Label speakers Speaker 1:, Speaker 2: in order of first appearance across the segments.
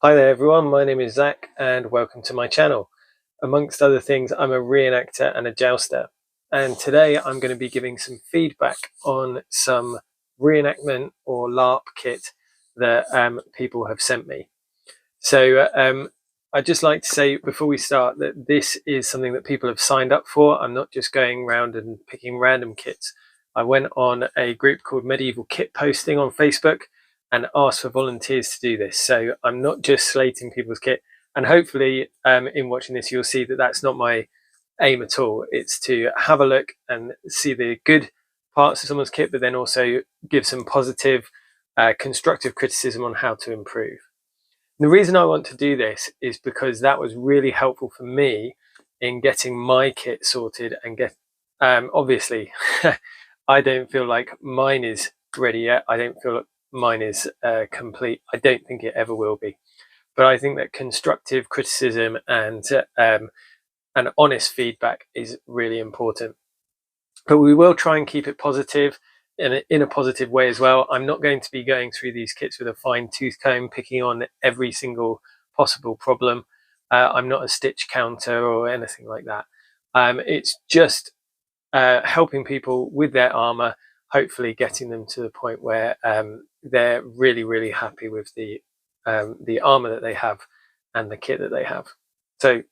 Speaker 1: Hi there everyone, my name is Zach and welcome to my channel. Amongst other things, I'm a reenactor and a jouster, and today I'm going to be giving some feedback on some reenactment or LARP kit that people have sent me. So I'd just like to say before we start that this is something that people have signed up for. I'm not just going around and picking random kits. I went on a group called Medieval Kit Posting on Facebook and asked for volunteers to do this. So I'm not just slating people's kit, and hopefully in watching this you'll see that that's not my aim at all. It's to have a look and see the good parts of someone's kit, but then also give some positive constructive criticism on how to improve. The reason I want to do this is because that was really helpful for me in getting my kit sorted and obviously I don't feel like mine is ready yet. I don't feel like mine is complete. I don't think it ever will be, but I think that constructive criticism and honest feedback is really important. But we will try and keep it positive in a positive way as well. I'm not going to be going through these kits with a fine tooth comb, picking on every single possible problem. I'm not a stitch counter or anything like that. It's just helping people with their armor, hopefully getting them to the point where they're really, really happy with the armor that they have and the kit that they have. So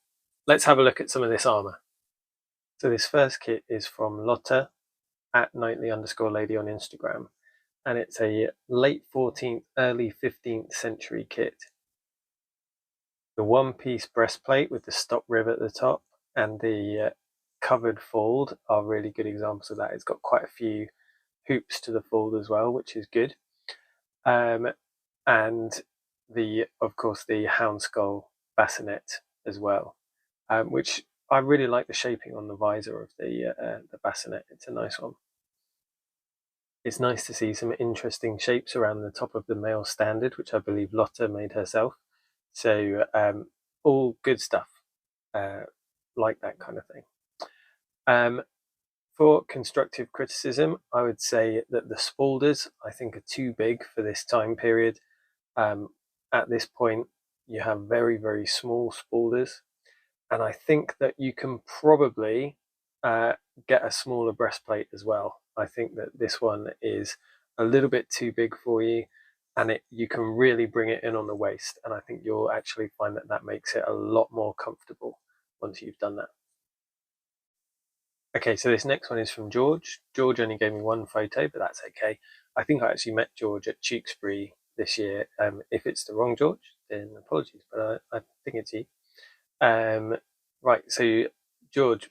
Speaker 1: let's have a look at some of this armor. So this first kit is from Lotta at @nightly_lady on Instagram, and it's a late 14th, early 15th century kit. The one-piece breastplate with the stop rib at the top and the covered fold are really good examples of that. It's got quite a few hoops to the fold as well, which is good. And of course the hound skull bassinet as well, which I really like the shaping on the visor of the bassinet. It's a nice one. It's nice to see some interesting shapes around the top of the male standard, which I believe Lotta made herself. So all good stuff, like that kind of thing. For constructive criticism, I would say that the spaulders, I think, are too big for this time period. At this point, you have very, very small spaulders, and I think that you can probably get a smaller breastplate as well. I think that this one is a little bit too big for you, and you can really bring it in on the waist, and I think you'll actually find that that makes it a lot more comfortable once you've done that. Okay, so this next one is from George. George only gave me one photo, but that's okay. I think I actually met George at Tewkesbury this year. If it's the wrong George, then apologies, but I think it's you. Right, so George,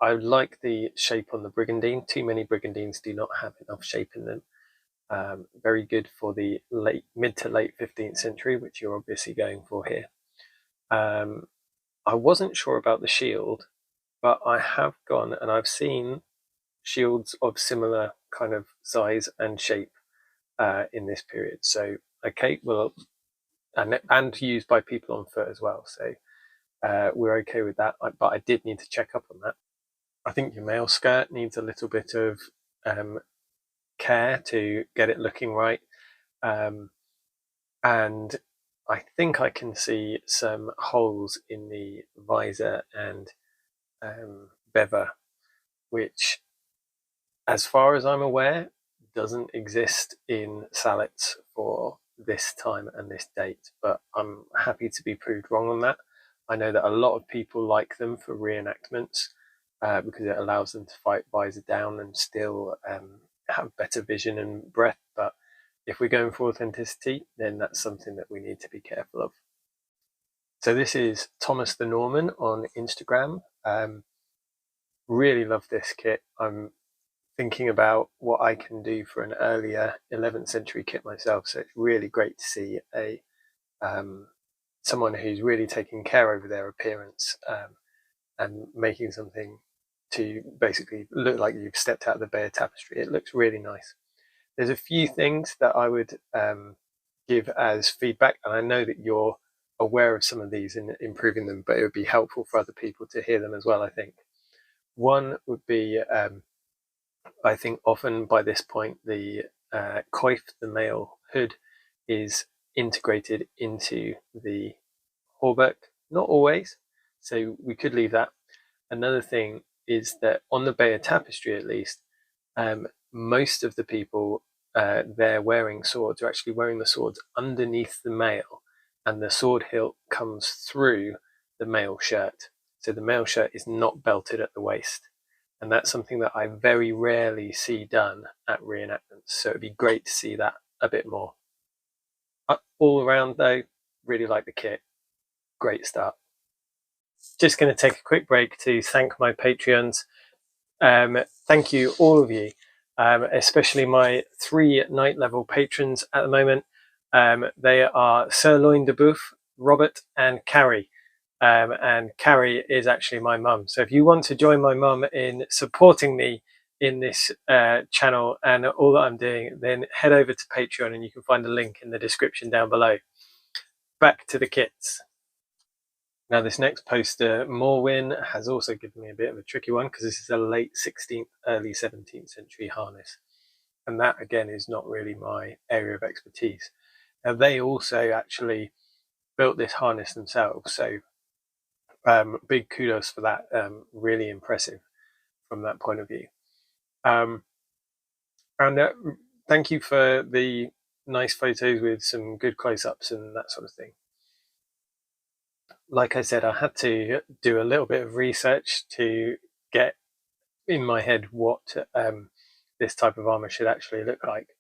Speaker 1: I like the shape on the brigandine. Too many brigandines do not have enough shape in them. Very good for the mid to late 15th century, which you're obviously going for here. I wasn't sure about the shield, but I have gone and I've seen shields of similar kind of size and shape in this period. So okay, well, and used by people on foot as well. So we're okay with that, but I did need to check up on that. I think your male skirt needs a little bit of care to get it looking right. And I think I can see some holes in the visor and bever, which, as far as I'm aware, doesn't exist in sallets for this time and this date, but I'm happy to be proved wrong on that. I know that a lot of people like them for reenactments because it allows them to fight visor down and still have better vision and breath. But if we're going for authenticity, then that's something that we need to be careful of. So this is Thomas the Norman on Instagram. Really love this kit. I'm thinking about what I can do for an earlier 11th century kit myself. So it's really great to see someone who's really taking care over their appearance and making something to basically look like you've stepped out of the Bear Tapestry. It looks really nice. There's a few things that I would give as feedback, and I know that you're aware of some of these and improving them, but it would be helpful for other people to hear them as well, I think. One would be, I think often by this point, the coif, the male hood, is integrated into the hauberk. Not always, so we could leave that. Another thing is that on the Bayeux tapestry, at least, most of the people there wearing swords are actually wearing the swords underneath the mail, and the sword hilt comes through the mail shirt. So the mail shirt is not belted at the waist. And that's something that I very rarely see done at reenactments. So it'd be great to see that a bit more. All around though, really like the kit. Great start. Just going to take a quick break to thank my Patreons. Thank you, all of you, especially my 3 night level patrons at the moment. They are Sirloin de Boeuf, Robert, and Carrie. And Carrie is actually my mum. So if you want to join my mum in supporting me in this channel and all that I'm doing, then head over to Patreon and you can find the link in the description down below. Back to the kits. Now this next poster, Morewin, has also given me a bit of a tricky one because this is a late 16th, early 17th century harness. And that again is not really my area of expertise. Now they also actually built this harness themselves. So big kudos for that. Really impressive from that point of view. And thank you for the nice photos with some good close-ups and that sort of thing. Like I said, I had to do a little bit of research to get in my head what this type of armor should actually look like.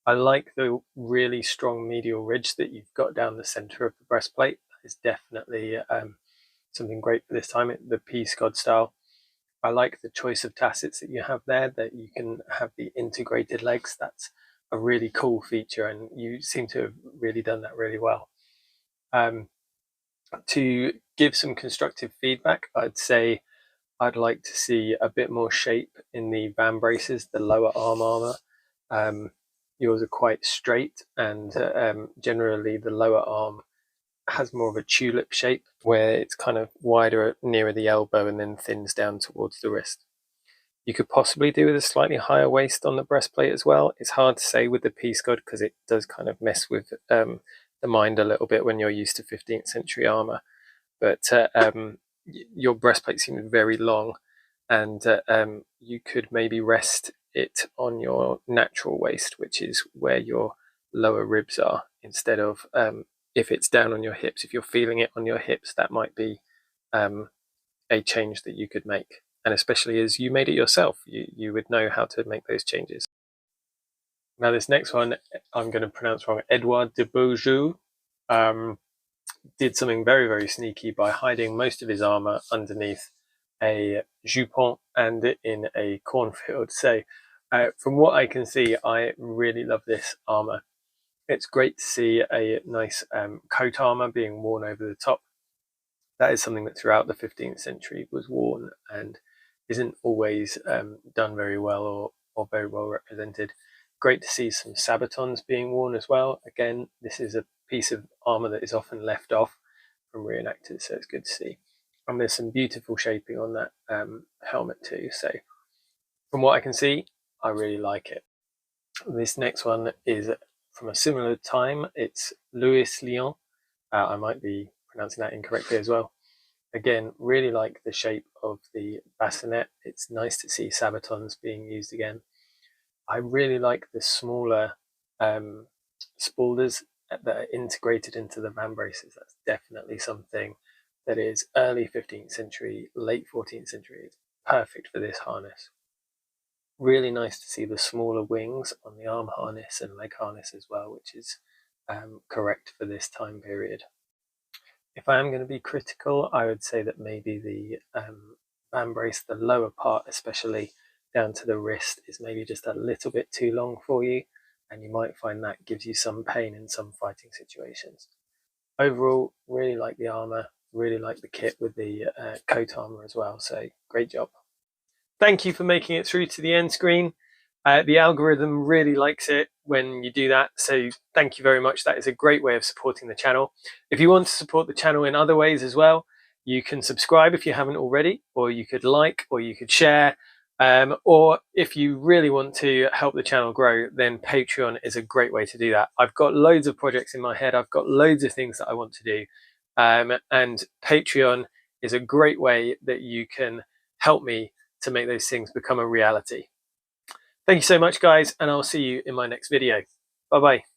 Speaker 1: I like the really strong medial ridge that you've got down the center of the breastplate. That is definitely something great for this time, the Peascod style. I like the choice of tassets that you have there, that you can have the integrated legs. That's a really cool feature, and you seem to have really done that really well. To give some constructive feedback, I'd say I'd like to see a bit more shape in the van braces, the lower arm armor. Yours are quite straight, and generally the lower arm has more of a tulip shape where it's kind of wider nearer the elbow and then thins down towards the wrist. You could possibly do with a slightly higher waist on the breastplate as well. It's hard to say with the Peascod because it does kind of mess with the mind a little bit when you're used to 15th century armor. But your breastplate seems very long, and you could maybe rest it on your natural waist, which is where your lower ribs are, instead of if it's down on your hips. If you're feeling it on your hips, that might be a change that you could make. And especially as you made it yourself, you would know how to make those changes. Now this next one, I'm going to pronounce wrong, Edouard de Bonjour, did something very, very sneaky by hiding most of his armor underneath a jupon and in a cornfield. So from what I can see, I really love this armor. It's great to see a nice coat armor being worn over the top. That is something that throughout the 15th century was worn and isn't always done very well or very well represented. Great to see some sabatons being worn as well. Again, this is a piece of armor that is often left off from reenactors, so it's good to see. And there's some beautiful shaping on that helmet too. So from what I can see, I really like it. This next one is from a similar time. It's Louis Lyon. I might be pronouncing that incorrectly as well. Again, really like the shape of the bassinet. It's nice to see sabatons being used again. I really like the smaller spaulders that are integrated into the van braces. That's definitely something that is early 15th century, late 14th century. It's perfect for this harness. Really nice to see the smaller wings on the arm harness and leg harness as well, which is correct for this time period. If I am going to be critical, I would say that maybe the van brace, the lower part especially, down to the wrist, is maybe just a little bit too long for you, and you might find that gives you some pain in some fighting situations. Overall, really like the armor, really like the kit with the coat armor as well, so great job. Thank you for making it through to the end screen. The algorithm really likes it when you do that, so thank you very much. That is a great way of supporting the channel. If you want to support the channel in other ways as well, you can subscribe if you haven't already, or you could like, or you could share, Or if you really want to help the channel grow, then Patreon is a great way to do that. I've got loads of projects in my head. I've got loads of things that I want to do. And Patreon is a great way that you can help me to make those things become a reality. Thank you so much, guys, and I'll see you in my next video. Bye-bye.